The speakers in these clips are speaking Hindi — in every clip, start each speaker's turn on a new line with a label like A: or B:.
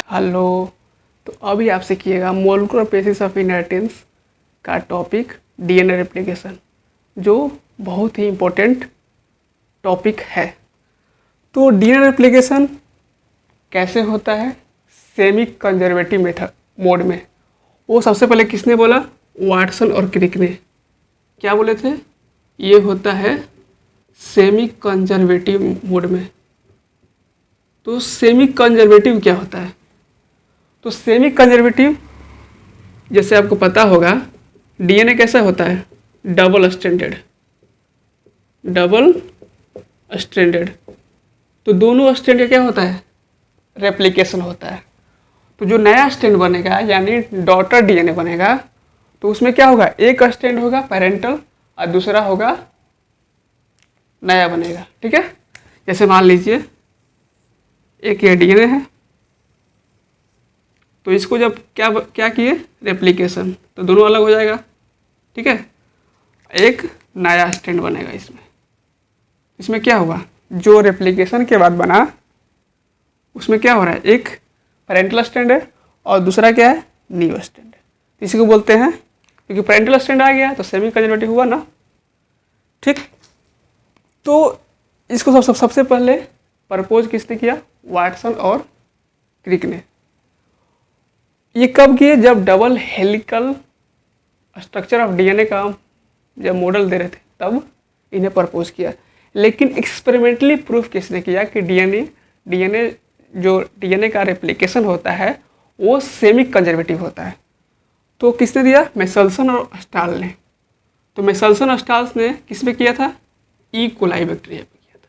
A: हेलो। तो अभी आप सीखिएगा मोलिकुलर बेसिस ऑफ इनहेरिटेंस का टॉपिक डीएनए रेप्लिकेशन, जो बहुत ही इम्पोर्टेंट टॉपिक है। तो डीएनए रेप्लिकेशन कैसे होता है? सेमी कंजर्वेटिव मेथड मोड में। वो सबसे पहले किसने बोला? वाटसन और क्रिक ने। क्या बोले थे? ये होता है सेमी कंजर्वेटिव मोड में। तो सेमी कंजर्वेटिव क्या होता है? तो सेमी कंजर्वेटिव, जैसे आपको पता होगा, डीएनए कैसा होता है? Double stranded. तो दोनों स्ट्रैंड का क्या होता है? रेप्लिकेशन होता है। तो जो नया स्ट्रैंड बनेगा यानी डॉटर डीएनए बनेगा, तो उसमें क्या होगा? एक स्ट्रैंड होगा पैरेंटल और दूसरा होगा नया बनेगा। ठीक है, जैसे मान लीजिए एक ये डीएनए है, तो इसको जब क्या किए? रेप्लिकेशन, तो दोनों अलग हो जाएगा। ठीक है, एक नया स्ट्रैंड बनेगा। इसमें क्या होगा? जो रेप्लिकेशन के बाद बना उसमें क्या हो रहा है? एक पैरेंटल स्ट्रैंड है और दूसरा क्या है? न्यू स्ट्रैंड है। इसी को बोलते हैं, क्योंकि पैरेंटल स्ट्रैंड आ गया तो सेमी कंजर्वेटिव हुआ ना। ठीक, तो इसको सबसे पहले प्रपोज किसने किया? वाटसन और क्रिक ने। ये कब किए? जब double helical structure of DNA का जब मॉडल दे रहे थे तब इन्हें प्रपोज किया। लेकिन एक्सपेरिमेंटली प्रूफ किसने किया कि डीएनए जो डीएनए का रेप्लिकेशन होता है वो सेमी कंजर्वेटिव होता है। तो किसने दिया? मेसल्सन और स्टाल ने। तो मेसल्सन और स्टाल्स ने किस पे किया था? ई कोलाई बैक्टीरिया पे किया था।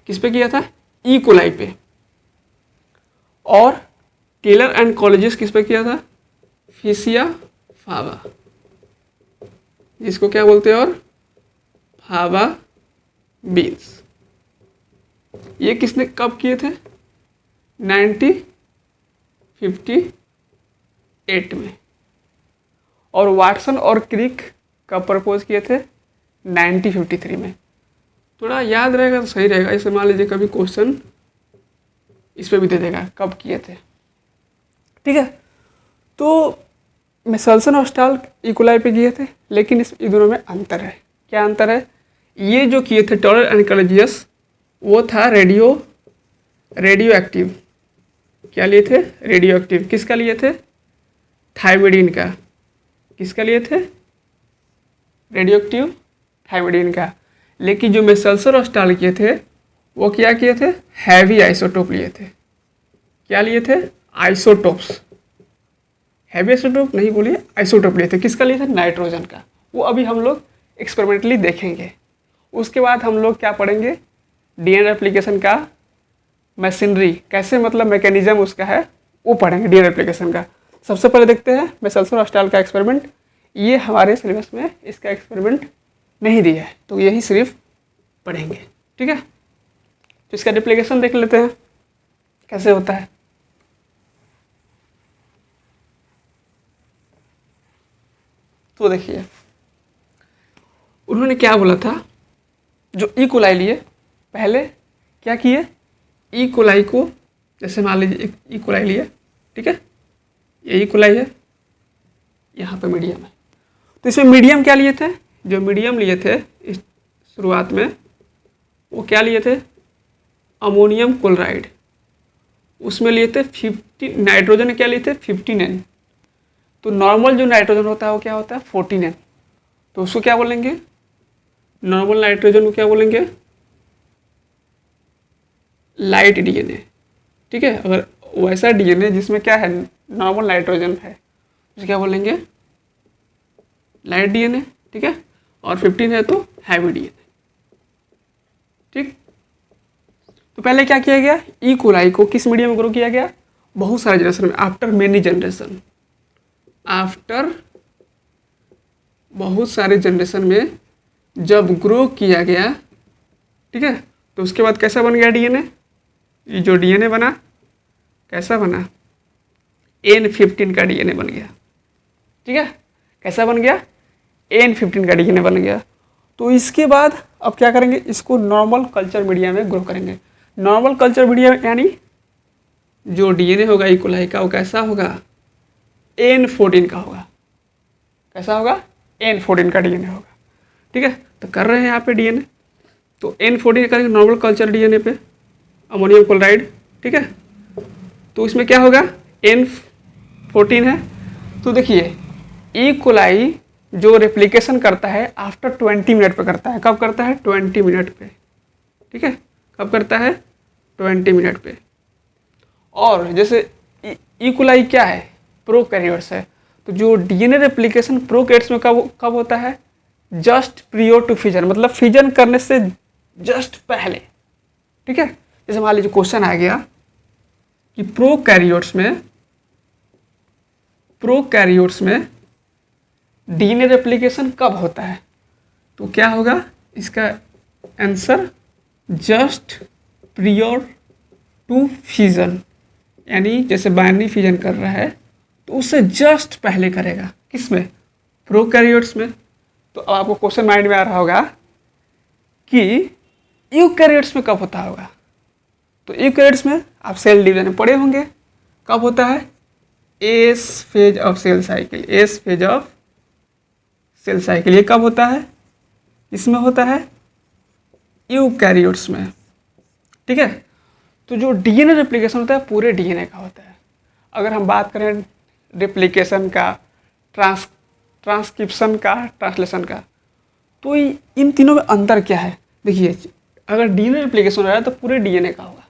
A: किस पे किया था? ई कोलाई पे। और टेलर एंड कॉलेजिस किस पे किया था? फिशिया फावा, जिसको क्या बोलते हैं, और फावा बीन्स। ये किसने कब किए थे? 1958 में। और वाटसन और क्रिक कब प्रपोज किए थे? 1953 में। थोड़ा याद रहेगा तो सही रहेगा। इसे मान लीजिए कभी क्वेश्चन इस पर भी दे देगा कब किए थे। ठीक है, तो मेसल्सन और स्टाल इकोलाई पे किए थे, लेकिन इस दोनों में अंतर है। क्या अंतर है? ये जो किए थे टॉलर एंड कॉलेजियस, वो था रेडियो एक्टिव। क्या लिए थे? Radio active. किसका लिए थे? थायमिडीन का। किसका लिए थे? रेडियो एक्टिव थायमिडीन का। लेकिन जो मेसल्सन और स्टाल किए थे वो क्या किए थे? हैवी आइसोटोप लिए थे। क्या लिए थे? आइसोटोप्स। हैवी आइसोटोप नहीं बोलिए, आइसोटोप लिए थे। किसका लिए थे? नाइट्रोजन का। वो अभी हम लोग एक्सपेरिमेंटली देखेंगे। उसके बाद हम लोग क्या पढ़ेंगे? डीएनए रेप्लिकेशन का मशीनरी, कैसे मतलब मैकेनिज्म उसका है, वो पढ़ेंगे डीएनए रेप्लिकेशन का। सबसे पहले देखते हैं मेसल्सन और स्टाल का एक्सपेरिमेंट। ये हमारे सिलेबस में इसका एक्सपेरिमेंट नहीं दिया है, तो यही सिर्फ पढ़ेंगे। ठीक है, तो इसका रेप्लिकेशन देख लेते हैं कैसे होता है। तो देखिए, उन्होंने क्या बोला था? जो ई कोलाई लिए, पहले क्या किए? ई कोलाई को, जैसे मान लीजिए एक ई कोलाई लिए, ठीक है, ये ई कोलाई है, यहाँ पे मीडियम है। तो इसमें मीडियम क्या लिए थे? जो मीडियम लिए थे इस शुरुआत में, वो क्या लिए थे? Ammonium chloride. उसमें लिए थे 50, नाइट्रोजन क्या लिए थे? 59। तो नॉर्मल जो नाइट्रोजन होता है वो क्या होता है? 49। तो उसको क्या बोलेंगे? नॉर्मल नाइट्रोजन को क्या बोलेंगे? Light DNA. ठीक है, अगर वैसा डीएनए जिसमें क्या है? नॉर्मल नाइट्रोजन है, उसे क्या बोलेंगे? Light DNA. ठीक है, और 15 है तो हैवी डीएनए। ठीक, तो पहले क्या किया गया? ई कोलाई को किस मीडियम में ग्रो किया गया? बहुत सारे जनरेशन में, आफ्टर मेनी जनरेशन। आफ्टर बहुत सारे जनरेशन में जब ग्रो किया गया, ठीक है, तो उसके बाद कैसा बन गया डीएनए? ये जो डीएनए बना कैसा बना? N15 का डीएनए बन गया। ठीक है, कैसा बन गया? N15 का डीएनए बन गया। तो इसके बाद अब क्या करेंगे? इसको नॉर्मल कल्चर मीडिया में ग्रो करेंगे। नॉर्मल कल्चर मीडिया यानी जो डीएनए होगा ई कोलाई का वो कैसा होगा, N14 का होगा। कैसा होगा, N14 का डीएनए होगा। ठीक है, तो कर रहे हैं यहाँ पे डीएनए, तो N14 करेंगे नॉर्मल कल्चर डीएनए पे, अमोनियम क्लोराइड। ठीक है, तो इसमें क्या होगा, N14 है। तो देखिए ई कोलाई जो रेप्लिकेशन करता है आफ्टर 20 मिनट पे करता है। कब करता है, 20 मिनट पे। ठीक है, कब करता है, 20 मिनट पे। और जैसे ई कोलाई क्या है, प्रोकैरियोट्स है, तो जो डीएनए रेप्लिकेशन प्रोकैरियोट्स में कब होता है, जस्ट प्रियोर टू फिजन, मतलब फिजन करने से जस्ट पहले। ठीक है, जैसे मान लीजिए क्वेश्चन आ गया कि प्रोकैरियोट्स में डीएनए रेप्लिकेशन कब होता है, तो क्या होगा इसका answer, just prior to fission, यानी जैसे बाइनरी फिजन कर रहा है तो उससे जस्ट पहले करेगा। किसमें, प्रोकैरियोट्स में। तो अब आपको क्वेश्चन माइंड में आ रहा होगा कि यूकैरियोट्स में कब होता होगा, तो यूकैरियोट्स में आप सेल डिवीजन में पढ़े होंगे, कब होता है, S phase of cell cycle. S phase of cell cycle ये कब होता है, इसमें होता है यूकैरियोट्स में। ठीक है, तो जो डीएनए रेप्लिकेशन होता है पूरे डीएनए का होता है। अगर हम बात करें रेप्लिकेशन का, ट्रांसक्रिप्शन का, ट्रांसलेशन का, तो इन तीनों में अंतर क्या है। देखिए अगर डीएनए रेप्लिकेशन हो रहा है तो पूरे डीएनए का होगा,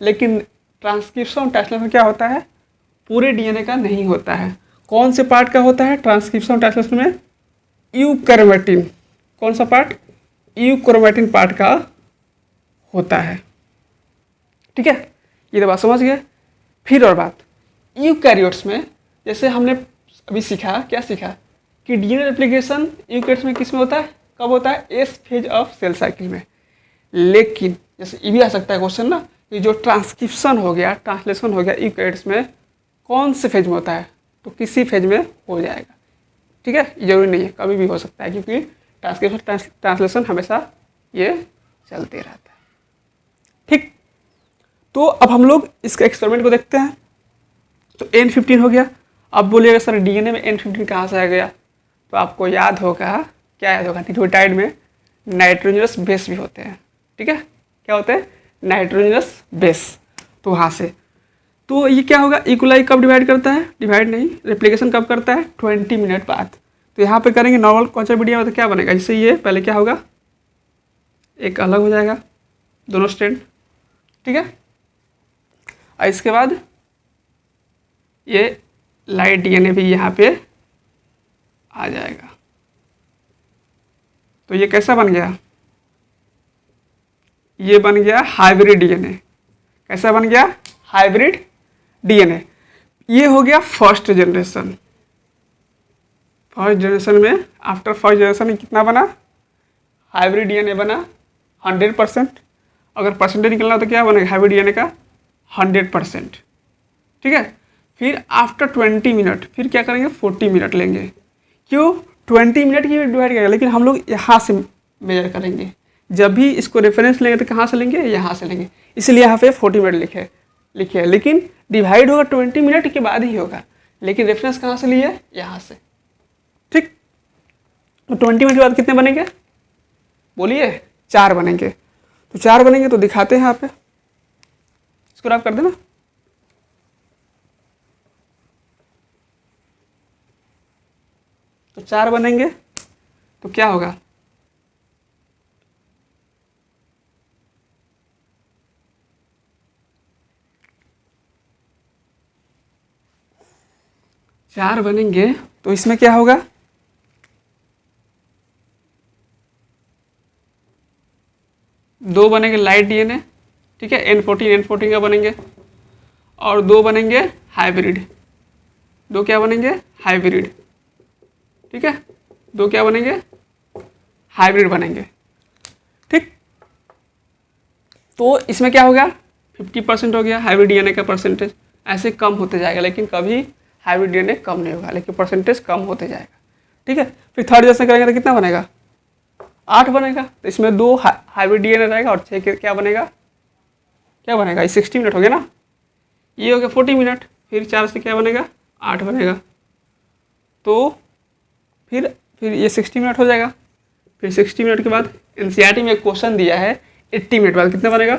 A: लेकिन ट्रांसक्रिप्शन ट्रांसलेशन क्या होता है, पूरे डीएनए का नहीं होता है। कौन से पार्ट का होता है ट्रांसक्रिप्शन ट्रांसलेशन में, यूक्रोमेटिन। कौन सा पार्ट, यूक्रोमेटिन पार्ट का होता है। ठीक है, ये तो बात समझ गए। फिर और बात, यूकैरियोट्स में जैसे हमने अभी सीखा, क्या सीखा कि डीएनए रेप्लिकेशन यूकैरियोट्स में किस में होता है, कब होता है, S phase of cell cycle में। लेकिन जैसे ये भी आ सकता है क्वेश्चन ना कि जो ट्रांसक्रिप्शन हो गया, ट्रांसलेशन हो गया यूकैरियोट्स में कौन से फेज में होता है, तो किसी फेज में हो जाएगा। ठीक है, जरूरी नहीं है, कभी भी हो सकता है, क्योंकि ट्रांसक्रिप्शन ट्रांसलेशन हमेशा ये चलते रहता है। ठीक, तो अब हम लोग इसके एक्सपेरिमेंट को देखते हैं। तो N15 हो गया। अब बोलिएगा सर डीएनए में N15 कहाँ से आ गया, तो आपको याद होगा, क्या याद होगा, न्यूक्लियोटाइड में नाइट्रोजनस बेस भी होते हैं। ठीक है, क्या होते हैं, नाइट्रोजनस बेस, तो वहाँ से। तो ये क्या होगा, इक्वलाई कब डिवाइड करता है, डिवाइड नहीं, रेप्लिकेशन कब करता है, 20 मिनट बाद। तो यहाँ पे करेंगे नॉर्मल कल्चर मीडिया में, तो क्या बनेगा, जैसे ये पहले क्या होगा, एक अलग हो जाएगा दोनों स्ट्रैंड। ठीक है, और इसके बाद ये लाइट डीएनए भी यहाँ पे आ जाएगा। तो ये कैसा बन गया, ये बन गया हाइब्रिड डीएनए। कैसा बन गया, हाइब्रिड डीएनए। ये हो गया फर्स्ट जनरेशन। फर्स्ट जनरेशन में, आफ्टर फर्स्ट जनरेशन में कितना बना, हाइब्रिड डीएनए बना 100%। अगर परसेंटेज निकलना तो क्या बनेगा, हाइब्रिड डीएनए का 100%। ठीक है, फिर आफ्टर 20 मिनट फिर क्या करेंगे, 40 मिनट लेंगे। क्यों, 20 मिनट की डिवाइड करेंगे, लेकिन हम लोग यहाँ से मेजर करेंगे। जब भी इसको रेफरेंस लेंगे तो कहाँ से लेंगे, यहाँ से लेंगे, इसलिए यहाँ पे 40 मिनट लिखे है, लेकिन डिवाइड होगा 20 मिनट के बाद ही होगा, लेकिन रेफरेंस कहाँ से लिए, यहाँ से। ठीक, तो 20 मिनट के बाद कितने बनेंगे, बोलिए 4 बनेंगे। तो 4 बनेंगे तो दिखाते हैं यहाँ पे, इसको आप कर देना। तो 4 बनेंगे तो क्या होगा, चार बनेंगे तो इसमें क्या होगा, दो बनेंगे लाइट डीएनए। ठीक है, N14 का बनेंगे, और 2 बनेंगे हाइब्रिड। 2 क्या बनेंगे, हाइब्रिड। ठीक है, 2 क्या बनेंगे, हाइब्रिड बनेंगे। ठीक, तो इसमें क्या हो गया, 50% हो गया हाइब्रिड डीएनए का परसेंटेज। ऐसे कम होते जाएगा, लेकिन कभी हाइब्रिड डीएनए कम नहीं होगा, लेकिन परसेंटेज कम होते जाएगा। ठीक है, फिर थर्ड जनरेशन करेंगे तो कितना बनेगा, 8 बनेगा। तो इसमें 2 हाइब्रिड डीएनए रहेगा और 6 क्या बनेगा, क्या बनेगा, ये 60 मिनट हो गया ना, ये हो गया 40 मिनट, फिर 4 से क्या बनेगा 8 बनेगा, तो फिर ये 60 मिनट हो जाएगा। फिर 60 मिनट के बाद एनसीईआरटी में एक क्वेश्चन दिया है 80 मिनट बाद कितना बनेगा,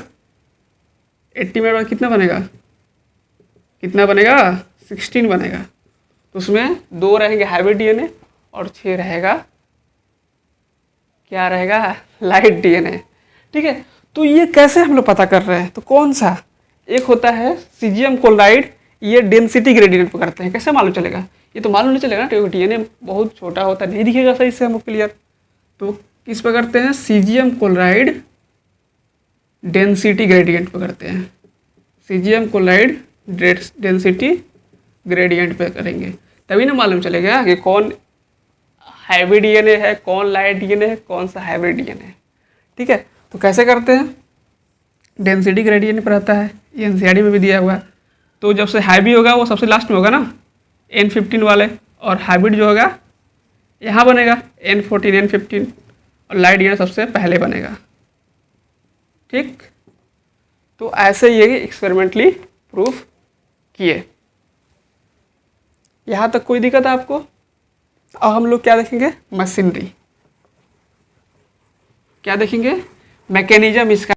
A: 80 मिनट बाद कितना बनेगा 16 बनेगा। तो उसमें 2 रहेंगे हाइब्रिड डीएनए और 6 रहेगा क्या रहेगा लाइट डीएनए। ठीक है, तो ये कैसे हम लोग पता कर रहे हैं, तो कौन सा, एक होता है सीजियम क्लोराइड, ये डेंसिटी ग्रेडियंट पकड़ते हैं। कैसे मालूम चलेगा, ये तो मालूम नहीं चलेगा ना, क्योंकि डीएनए बहुत छोटा होता है, नहीं दिखेगा सही से हमको क्लियर। तो किस पकड़ते हैं, सीजियम क्लोराइड डेंसिटी ग्रेडियंट पकड़ते हैं, सीजियम क्लोराइड डेंसिटी ग्रेडियंट पे करेंगे, तभी ना मालूम चलेगा कि कौन हाइब्रिड डीएनए है, कौन लाइट डीएनए है, कौन सा हाइब्रिड डीएनए है। ठीक है, तो कैसे करते हैं, डेंसिटी ग्रेडियंट पर रहता है, ये एनसीईआरटी में भी दिया हुआ है। तो जब से हाइब्रिड होगा वो सबसे लास्ट में होगा ना N15 वाले, और हाइब्रिड जो होगा यहाँ बनेगा N14 N15, और लाइट डीएनए सबसे पहले बनेगा। ठीक, तो ऐसे ये एक्सपेरिमेंटली प्रूफ किए। यहाँ तक कोई दिक्कत है आपको? अब हम लोग क्या देखेंगे, मशीनरी, क्या देखेंगे, मैकेनिज्म इसका।